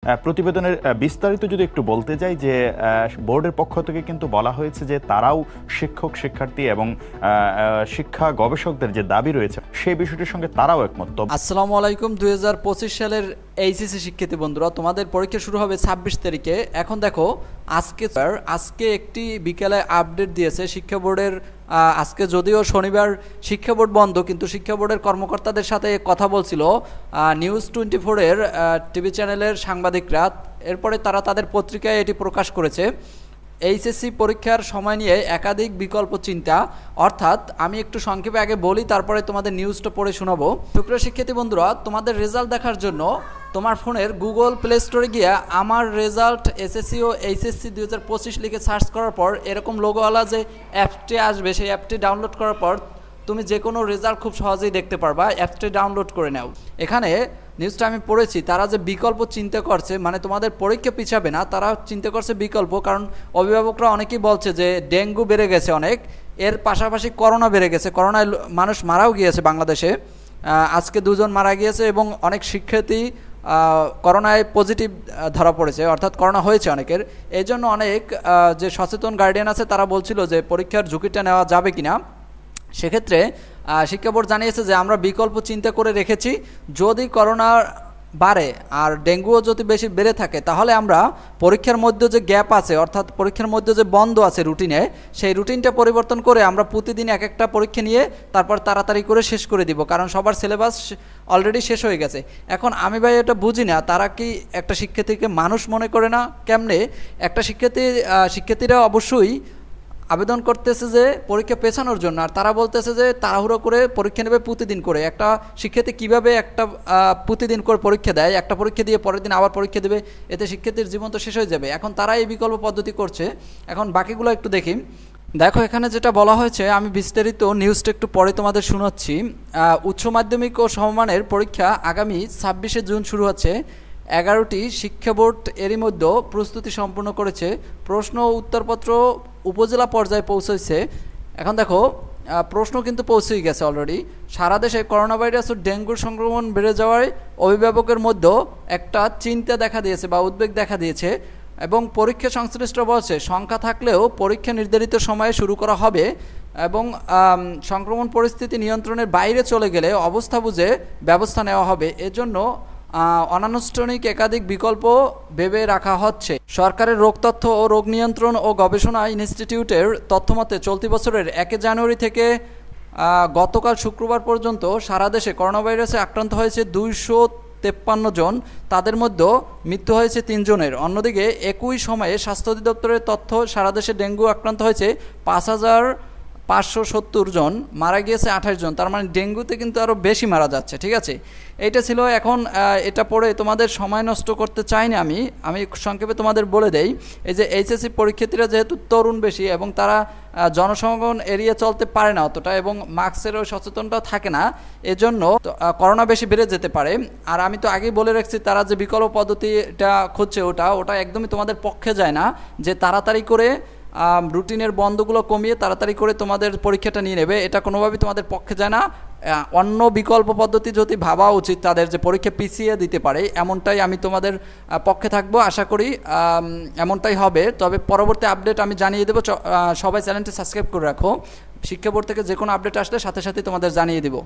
প্রতিবেদনের বিস্তারিত যদি একটু বলতে যাই যে বোর্ডের পক্ষ থেকে কিন্তু বলা হয়েছে যে তারাও শিক্ষক শিক্ষার্থী এবং শিক্ষা গবেষকদের যে দাবি রয়েছে সেই বিষয়টির সঙ্গে তারাও একমত। আসসালামু আলাইকুম। 2025 সালের এইচএসসি শিক্ষার্থী বন্ধুরা, তোমাদের পরীক্ষা শুরু হবে 26 তারিখে। এখন দেখো আজকে একটি বিকেলে আপডেট দিয়েছে শিক্ষা বোর্ডের। আজকে যদিও শনিবার শিক্ষা বোর্ড বন্ধ, কিন্তু শিক্ষা বোর্ডের কর্মকর্তাদের সাথে কথা বলছিল নিউজ 24-এর টিভি চ্যানেলের সাংবাদিকরা। এরপরে তারা তাদের পত্রিকায় এটি প্রকাশ করেছে। এইচএসসি পরীক্ষার সময় নিয়ে একাধিক বিকল্প চিন্তা, অর্থাৎ আমি একটু সংক্ষেপে আগে বলি, তারপরে তোমাদের নিউজটা পড়ে শোনাবো। সুপ্রিয় শিক্ষার্থী বন্ধুরা, তোমাদের রেজাল্ট দেখার জন্য তোমার ফোনের গুগল প্লে স্টোরে গিয়ে আমার রেজাল্ট এসএসসি ও এইচএসসি 2025 লিখে সার্চ করার পর এরকম লোগোওয়ালা যে অ্যাপটি আসবে, সেই অ্যাপটি ডাউনলোড করার পর তুমি যে কোনো রেজাল্ট খুব সহজেই দেখতে পারবা। অ্যাপটি ডাউনলোড করে নাও। এখানে নিউজটা আমি পড়েছি, তারা যে বিকল্প চিন্তা করছে, মানে তোমাদের পরীক্ষা পিছাবে না, তারা চিন্তা করছে বিকল্প। কারণ অভিভাবকরা অনেকেই বলছে যে ডেঙ্গু বেড়ে গেছে অনেক, এর পাশাপাশি করোনা বেড়ে গেছে, করোনায় মানুষ মারাও গিয়েছে বাংলাদেশে। আজকে 2 জন মারা গিয়েছে এবং অনেক শিক্ষার্থী করোনায় পজিটিভ ধরা পড়েছে, অর্থাৎ করোনা হয়েছে অনেকের। এই জন্য অনেক যে সচেতন গার্ডিয়ান আছে তারা বলছিল যে পরীক্ষার ঝুঁকিটা নেওয়া যাবে কিনা। সেক্ষেত্রে শিক্ষা বোর্ড জানিয়েছে যে আমরা বিকল্প চিন্তা করে রেখেছি, যদি করোনা বাড়ে আর ডেঙ্গুও যদি বেশি বেড়ে থাকে তাহলে আমরা পরীক্ষার মধ্যে যে গ্যাপ আছে, অর্থাৎ পরীক্ষার মধ্যে যে বন্ধ আছে রুটিনে, সেই রুটিনটা পরিবর্তন করে আমরা প্রতিদিন এক একটা পরীক্ষা নিয়ে তারপর তাড়াতাড়ি করে শেষ করে দিব, কারণ সবার সিলেবাস অলরেডি শেষ হয়ে গেছে। এখন আমি ভাই এটা বুঝি না, তারা কি একটা শিক্ষার্থীকে মানুষ মনে করে না? কেমনে একটা শিক্ষার্থীরা অবশ্যই আবেদন করতেছে যে পরীক্ষা পেছানোর জন্য, আর তারা বলতেছে যে তাড়াহুড়ো করে পরীক্ষা নেবে প্রতিদিন করে। একটা শিক্ষার্থী কীভাবে একটা প্রতিদিন করে পরীক্ষা দেয়, একটা পরীক্ষা দিয়ে পরের দিন আবার পরীক্ষা দেবে, এতে শিক্ষার্থীর জীবন তো শেষ হয়ে যাবে। এখন তারা এই বিকল্প পদ্ধতি করছে। এখন বাকিগুলো একটু দেখি। দেখো এখানে যেটা বলা হয়েছে, আমি বিস্তারিত নিউজটা একটু পরে তোমাদের শোনাচ্ছি। উচ্চ মাধ্যমিক ও সমমানের পরীক্ষা আগামী 26শে জুন শুরু হচ্ছে। 11টি শিক্ষা বোর্ড এরই মধ্যে প্রস্তুতি সম্পূর্ণ করেছে। প্রশ্ন ও উত্তরপত্র উপজেলা পর্যায়ে পৌঁছেছে। এখন দেখো প্রশ্ন কিন্তু পৌঁছেই গেছে অলরেডি। সারা দেশে করোনা ভাইরাস ও ডেঙ্গুর সংক্রমণ বেড়ে যাওয়ায় অভিভাবকের মধ্যে একটা চিন্তা দেখা দিয়েছে বা উদ্বেগ দেখা দিয়েছে, এবং পরীক্ষা সংশ্লিষ্ট বলছে সংখ্যা থাকলেও পরীক্ষা নির্ধারিত সময়ে শুরু করা হবে এবং সংক্রমণ পরিস্থিতি নিয়ন্ত্রণের বাইরে চলে গেলে অবস্থা বুঝে ব্যবস্থা নেওয়া হবে। এজন্য অনানুষ্ঠানিক একাধিক বিকল্প ভেবে রাখা হচ্ছে। সরকারের রোগ তথ্য ও রোগ নিয়ন্ত্রণ ও গবেষণা ইনস্টিটিউটের তথ্যমতে চলতি বছরের 1 জানুয়ারি থেকে গতকাল শুক্রবার পর্যন্ত সারা দেশে করোনা ভাইরাসে আক্রান্ত হয়েছে 253 জন, তাদের মধ্যে মৃত্যু হয়েছে 3 জনের। অন্যদিকে একই সময়ে স্বাস্থ্য অধিদপ্তরের তথ্য সারা দেশে ডেঙ্গু আক্রান্ত হয়েছে 5,570 জন, মারা গিয়েছে 28 জন। তার মানে ডেঙ্গুতে কিন্তু আরও বেশি মারা যাচ্ছে। ঠিক আছে, এইটা ছিল। এখন এটা পড়ে তোমাদের সময় নষ্ট করতে চাই না, আমি সংক্ষেপে তোমাদের বলে দেই। এই যে এইচএসসি পরীক্ষার্থীরা যেহেতু তরুণ বেশি এবং তারা জনসমাগম এড়িয়ে চলতে পারে না অতটা, এবং মাস্কেরও সচেতনতা থাকে না, এজন্য করোনা বেশি বেড়ে যেতে পারে। আর আমি তো আগেই বলে রাখছি, তারা যে বিকল্প পদ্ধতিটা খুঁজছে ওটা একদমই তোমাদের পক্ষে যায় না, যে তাড়াতাড়ি করে রুটিনের বন্ধগুলো কমিয়ে তাড়াতাড়ি করে তোমাদের পরীক্ষাটা নিয়ে নেবে, এটা কোনোভাবেই তোমাদের পক্ষে যায় না। অন্য বিকল্প পদ্ধতি যদি ভাবা উচিত তাদের, যে পরীক্ষা পিছিয়ে দিতে পারে, এমনটাই আমি তোমাদের পক্ষে থাকবো। আশা করি এমনটাই হবে। তবে পরবর্তী আপডেট আমি জানিয়ে দেবো। সবাই চ্যানেলটি সাবস্ক্রাইব করে রাখো। শিক্ষা বোর্ড থেকে যে কোনো আপডেট আসলে সাথে সাথে তোমাদের জানিয়ে দেবো।